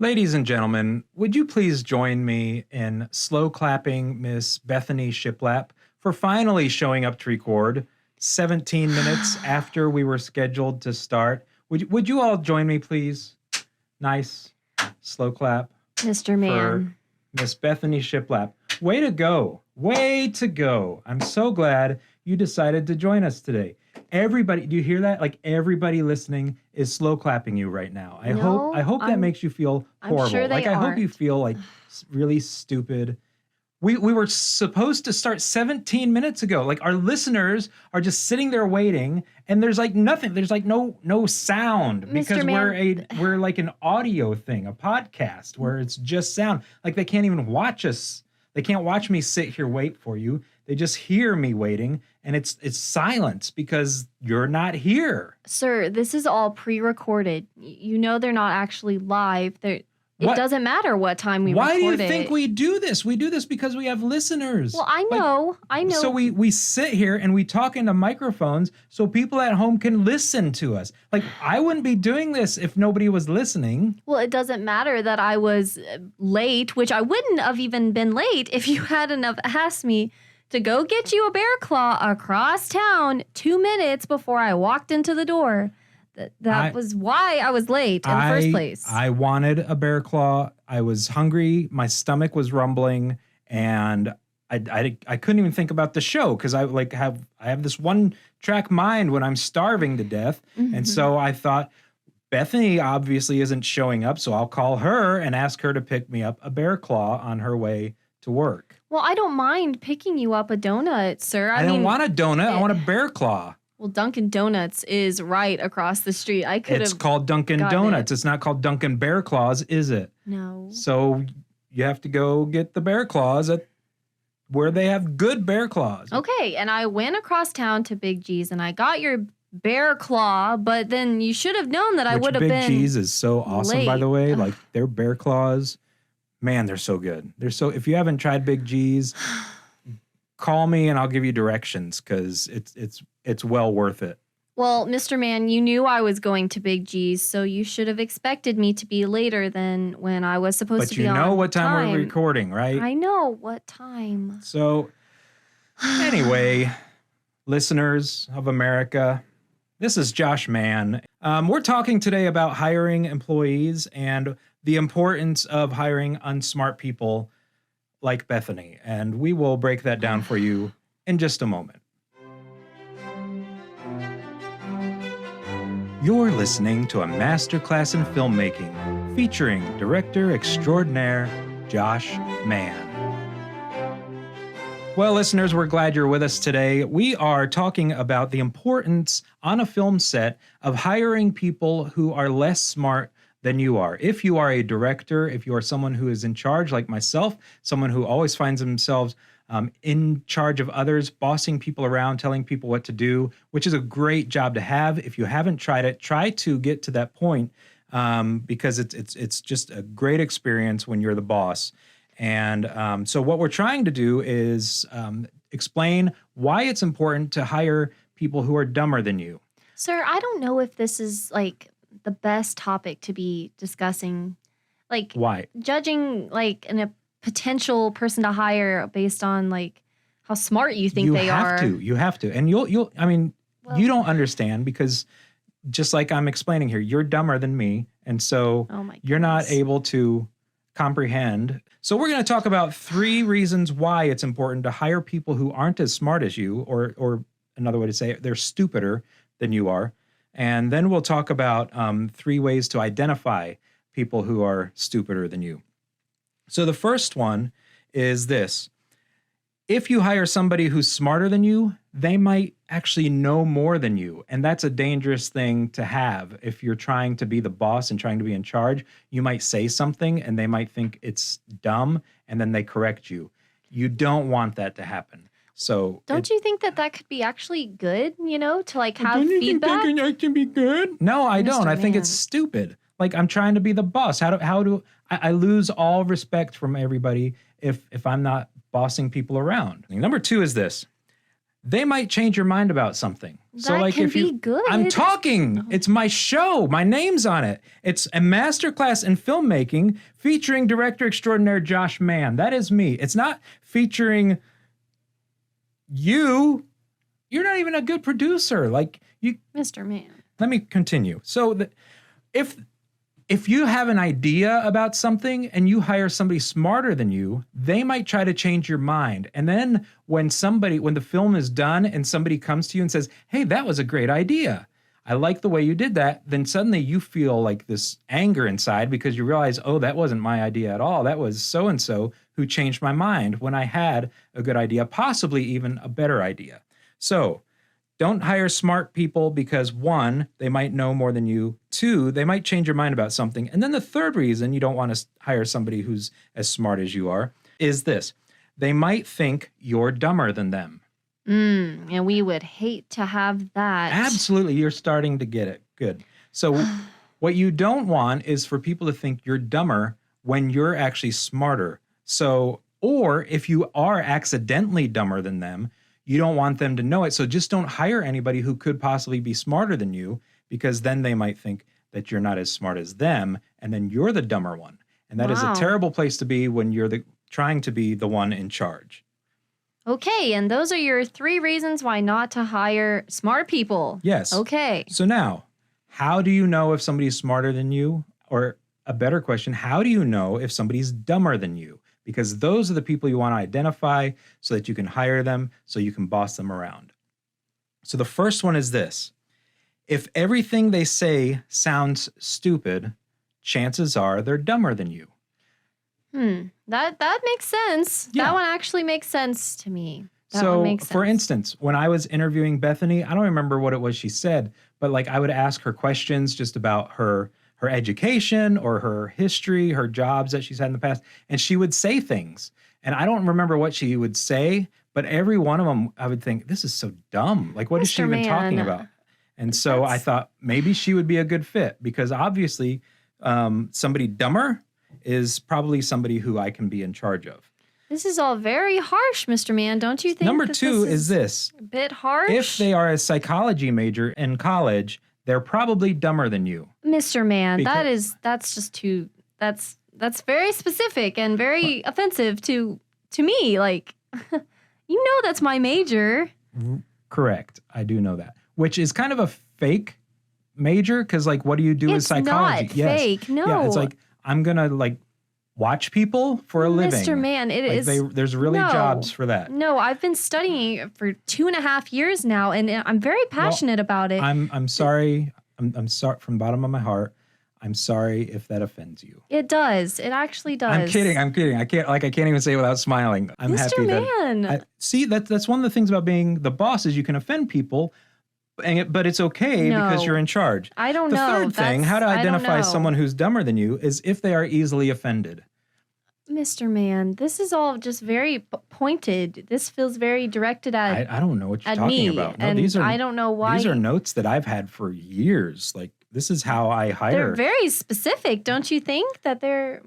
Ladies and gentlemen, would you please join me in slow clapping Miss Bethany Shiplap for finally showing up to record 17 minutes after we were scheduled to start? Would you all join me, please? Nice slow clap Mr. for Mann. Miss Bethany Shiplap. Way to go. Way to go. I'm so glad you decided to join us today. Everybody, do you hear that? Like everybody listening is slow clapping you right now. I hope that makes you feel horrible. I'm sure they I hope you aren't. feel like really stupid. We were supposed to start 17 minutes ago. Like our listeners are just sitting there waiting, and there's like nothing. There's like no sound because Mr. Mann, we're like an audio thing, a podcast where it's just sound. Like they can't even watch us. They can't watch me sit here wait for you. They just hear me waiting, and it's silence because you're not here. Sir, this is all pre-recorded. You know they're not actually live. It doesn't matter what time we record it. Why do you think we do this? We do this because we have listeners. Well, I know. So we sit here and we talk into microphones so people at home can listen to us. Like, I wouldn't be doing this if nobody was listening. Well, it doesn't matter that I was late, which I wouldn't have even been late if you hadn't have asked me to go get you a bear claw across town 2 minutes before I walked into the door. That was why I was late in the first place. I wanted a bear claw. I was hungry. My stomach was rumbling, and I couldn't even think about the show because I have this one track mind when I'm starving to death, and so I thought Bethany obviously isn't showing up, so I'll call her and ask her to pick me up a bear claw on her way to work. Well, I don't mind picking you up a donut, sir. I don't want a donut. I want a bear claw. Well, Dunkin' Donuts is right across the street. It's called Dunkin' Donuts. It's not called Dunkin' Bear Claws, is it? No. So you have to go get the bear claws at where they have good bear claws. Okay, and I went across town to Big G's and I got your bear claw, but then you should have known that I would have been Big G's is so awesome, late. by the way. Like their bear claws, man, they're so good. If you haven't tried Big G's, call me and I'll give you directions because it's well worth it. Well, Mr. Mann, you knew I was going to Big G's, so you should have expected me to be later than when I was supposed to be on time. But you know what time we're recording, right? I know what time. So, anyway, listeners of America, this is Josh Mann. We're talking today about hiring employees and the importance of hiring unsmart people like Bethany, and we will break that down for you in just a moment. You're listening to a masterclass in filmmaking featuring director extraordinaire Josh Mann. Well, listeners, we're glad you're with us today. We are talking about the importance on a film set of hiring people who are less smart than you are. If you are a director, if you are someone who is in charge like myself, someone who always finds themselves in charge of others, bossing people around, telling people what to do, which is a great job to have. If you haven't tried it, try to get to that point because it's just a great experience when you're the boss. And so what we're trying to do is explain why it's important to hire people who are dumber than you. Sir, I don't know if this is like the best topic to be discussing. Like, why? Judging like a potential person to hire based on like how smart you think they are. You have to. And you don't understand because just like I'm explaining here, you're dumber than me. And so you're not able to comprehend. So we're going to talk about 3 reasons why it's important to hire people who aren't as smart as you, or another way to say it, they're stupider than you are. And then we'll talk about 3 ways to identify people who are stupider than you. So the first one is this. If you hire somebody who's smarter than you, they might actually know more than you. And that's a dangerous thing to have. If you're trying to be the boss and trying to be in charge, you might say something and they might think it's dumb and then they correct you. You don't want that to happen. So don't you think that could be actually good, to like have feedback? Don't you think that can be good? No, I don't. I think it's stupid. Like I'm trying to be the boss. How do I lose all respect from everybody if I'm not bossing people around? Number 2 is this. they might change your mind about something. That can be good. I'm talking. It's my show. My name's on it. It's a masterclass in filmmaking featuring director extraordinaire Josh Mann. That is me. It's not featuring you. You're not even a good producer. Like you, Mr. Mann. Let me continue. So if you have an idea about something and you hire somebody smarter than you, they might try to change your mind. And then when the film is done and somebody comes to you and says, hey, that was a great idea, I like the way you did that, then suddenly you feel like this anger inside because you realize, oh, that wasn't my idea at all. That was so-and-so who changed my mind when I had a good idea, possibly even a better idea. So don't hire smart people because 1, they might know more than you. 2, they might change your mind about something. And then the third reason you don't want to hire somebody who's as smart as you are is this. They might think you're dumber than them. And we would hate to have that. Absolutely. You're starting to get it. Good. So what you don't want is for people to think you're dumber when you're actually smarter. So, or if you are accidentally dumber than them, you don't want them to know it. So just don't hire anybody who could possibly be smarter than you, because then they might think that you're not as smart as them, and then you're the dumber one. And that is a terrible place to be when you're trying to be the one in charge. Okay, and those are your 3 reasons why not to hire smart people. Yes. Okay. So now, how do you know if somebody's smarter than you? Or a better question, how do you know if somebody's dumber than you? Because those are the people you want to identify so that you can hire them, so you can boss them around. So the first one is this. If everything they say sounds stupid, chances are they're dumber than you. That makes sense. Yeah. That one actually makes sense to me. So, for instance, when I was interviewing Bethany, I don't remember what it was she said, but like I would ask her questions just about her education or her history, her jobs that she's had in the past, and she would say things. And I don't remember what she would say, but every one of them, I would think, this is so dumb. Like, what is she even talking about? And so I thought maybe she would be a good fit because obviously somebody dumber is probably somebody who I can be in charge of. This is all very harsh, Mr. Mann. Don't you think? Number 2 is this. A bit harsh? If they are a psychology major in college, they're probably dumber than you. Mr. Mann, that's just too, that's very specific and very offensive to me. Like, you know that's my major. Correct. I do know that. Which is kind of a fake major because, like, what do you do with psychology? It's not fake, no. Yeah, it's like, I'm going to, like, watch people for a living. Mr. Mann, there's really jobs for that. No, I've been studying for 2.5 years now, and I'm very passionate about it. I'm sorry. I'm sorry from the bottom of my heart. I'm sorry if that offends you. It does. It actually does. I'm kidding. I can't even say it without smiling. I'm Mr. happy Mann. See, that's one of the things about being the boss is you can offend people, but it's okay because you're in charge. I don't know. The third thing, how to identify someone who's dumber than you, is if they are easily offended. Mr. Mann, this is all just very pointed. This feels very directed at I don't know what you're talking about. No, and I don't know why. These are notes that I've had for years. Like, this is how I hire. They're very specific, don't you think? That they're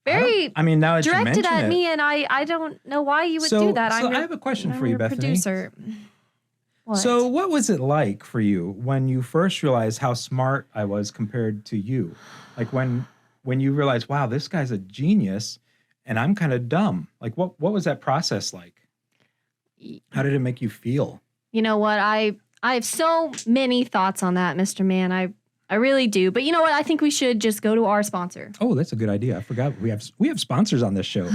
very now that directed you at it, me, and I don't know why you would do that. So I have a question for you, Bethany. Producer. What? So what was it like for you when you first realized how smart I was compared to you? Like when you realized, wow, this guy's a genius and I'm kind of dumb. Like what was that process like? How did it make you feel? You know what? I have so many thoughts on that, Mr. Mann. I really do. But you know what? I think we should just go to our sponsor. Oh, that's a good idea. I forgot we have sponsors on this show.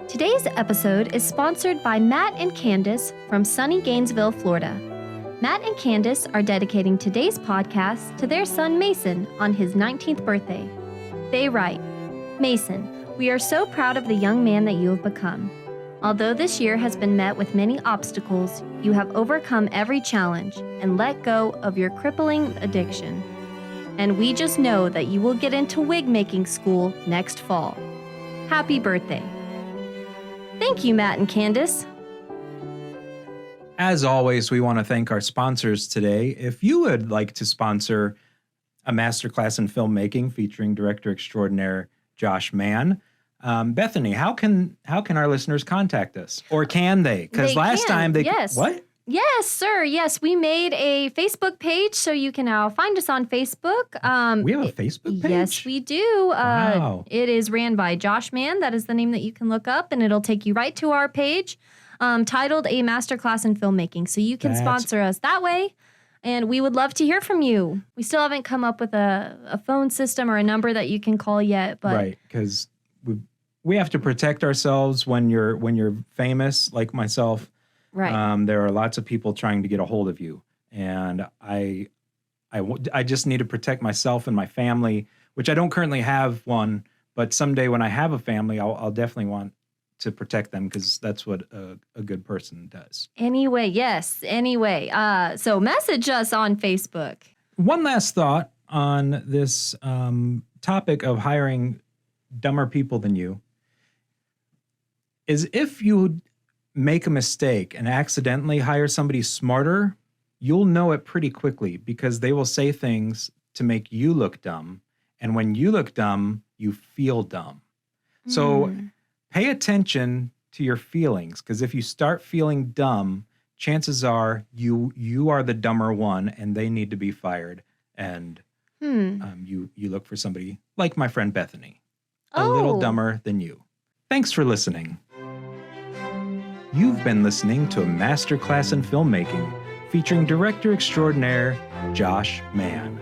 Today's episode is sponsored by Matt and Candace from sunny Gainesville, Florida. Matt and Candace are dedicating today's podcast to their son Mason on his 19th birthday. They write, Mason, we are so proud of the young man that you have become. Although this year has been met with many obstacles, you have overcome every challenge and let go of your crippling addiction. And we just know that you will get into wig making school next fall. Happy birthday. Thank you, Matt and Candace. As always, we want to thank our sponsors today. If you would like to sponsor a masterclass in filmmaking featuring director extraordinaire Josh Mann, Bethany, how can our listeners contact us, or can they? Because last time they what? Yes, sir. Yes, we made a Facebook page, so you can now find us on Facebook. We have a Facebook page? Yes, we do. Wow. It is ran by Josh Mann. That is the name that you can look up, and it'll take you right to our page titled A Masterclass in Filmmaking. So you can sponsor us that way, and we would love to hear from you. We still haven't come up with a phone system or a number that you can call yet. But right, because we have to protect ourselves when you're famous, like myself. Right. There are lots of people trying to get a hold of you, and I just need to protect myself and my family, which I don't currently have one, but someday when I have a family, I'll definitely want to protect them, because that's what a good person does. Anyway, so message us on Facebook. One last thought on this topic of hiring dumber people than you is, if you make a mistake and accidentally hire somebody smarter, you'll know it pretty quickly, because they will say things to make you look dumb. And when you look dumb, you feel dumb. So pay attention to your feelings, because if you start feeling dumb, chances are you are the dumber one, and they need to be fired. And you look for somebody like my friend Bethany, a little dumber than you. Thanks for listening. You've been listening to a masterclass in filmmaking featuring director extraordinaire Josh Mann.